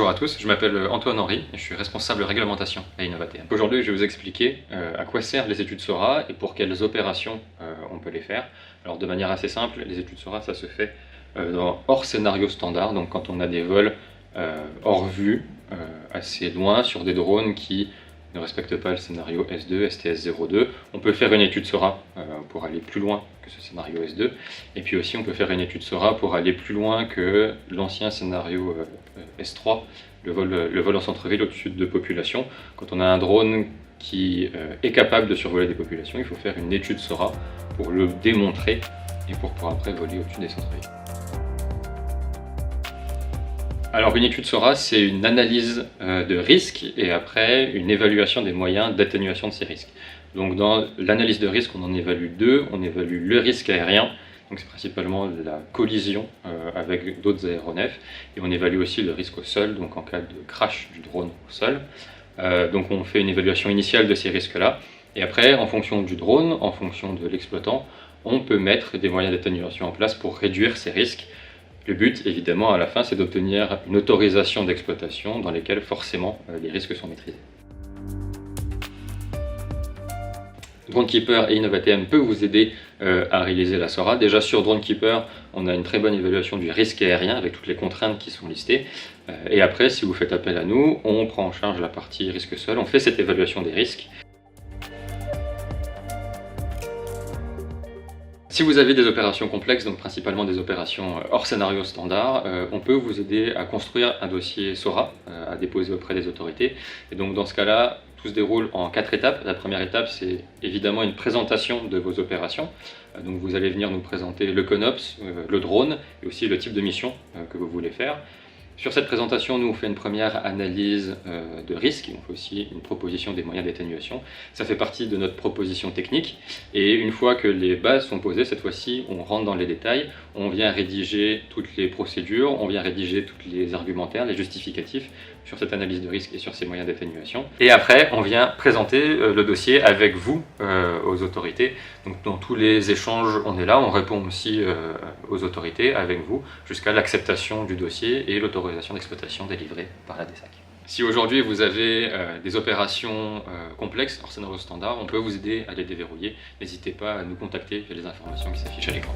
Bonjour à tous, je m'appelle Antoine Henry et je suis responsable réglementation à InnovaTM. Aujourd'hui, je vais vous expliquer à quoi servent les études SORA et pour quelles opérations on peut les faire. Alors de manière assez simple, les études SORA, ça se fait hors scénario standard, donc quand on a des vols hors vue, assez loin, sur des drones qui ne respectent pas le scénario S2, STS-02. On peut faire une étude SORA pour aller plus loin que ce scénario S2, et puis aussi on peut faire une étude SORA pour aller plus loin que l'ancien scénario S3, le vol en centre-ville au-dessus de population. Quand on a un drone qui est capable de survoler des populations, il faut faire une étude SORA pour le démontrer et pour pouvoir après voler au-dessus des centres-villes. Alors une étude SORA, c'est une analyse de risque et après une évaluation des moyens d'atténuation de ces risques. Donc dans l'analyse de risque, on en évalue deux. On évalue le risque aérien, donc c'est principalement la collision avec d'autres aéronefs, et on évalue aussi le risque au sol, donc en cas de crash du drone au sol. Donc on fait une évaluation initiale de ces risques-là, et après, en fonction du drone, en fonction de l'exploitant, on peut mettre des moyens d'atténuation en place pour réduire ces risques. Le but, évidemment, à la fin, c'est d'obtenir une autorisation d'exploitation dans lesquelles, forcément, les risques sont maîtrisés. DroneKeeper et InnovaTM peuvent vous aider à réaliser la SORA. Déjà sur DroneKeeper, on a une très bonne évaluation du risque aérien avec toutes les contraintes qui sont listées. Et après, si vous faites appel à nous, on prend en charge la partie risque sol, on fait cette évaluation des risques. Si vous avez des opérations complexes, donc principalement des opérations hors scénario standard, on peut vous aider à construire un dossier SORA à déposer auprès des autorités. Et donc dans ce cas-là, tout se déroule en 4 étapes. La première étape, c'est évidemment une présentation de vos opérations. Donc vous allez venir nous présenter le CONOPS, le drone et aussi le type de mission que vous voulez faire. Sur cette présentation, nous on fait une première analyse de risque, on fait aussi une proposition des moyens d'atténuation. Ça fait partie de notre proposition technique, et une fois que les bases sont posées, cette fois-ci on rentre dans les détails, on vient rédiger toutes les procédures, on vient rédiger tous les argumentaires, les justificatifs sur cette analyse de risque et sur ces moyens d'atténuation. Et après, on vient présenter le dossier avec vous aux autorités. Donc dans tous les échanges, on est là, on répond aussi aux autorités avec vous jusqu'à l'acceptation du dossier et l'autorisation d'exploitation délivrée par la DSAC. Si aujourd'hui vous avez des opérations complexes hors scénario standard, on peut vous aider à les déverrouiller. N'hésitez pas à nous contacter via les informations qui s'affichent à l'écran.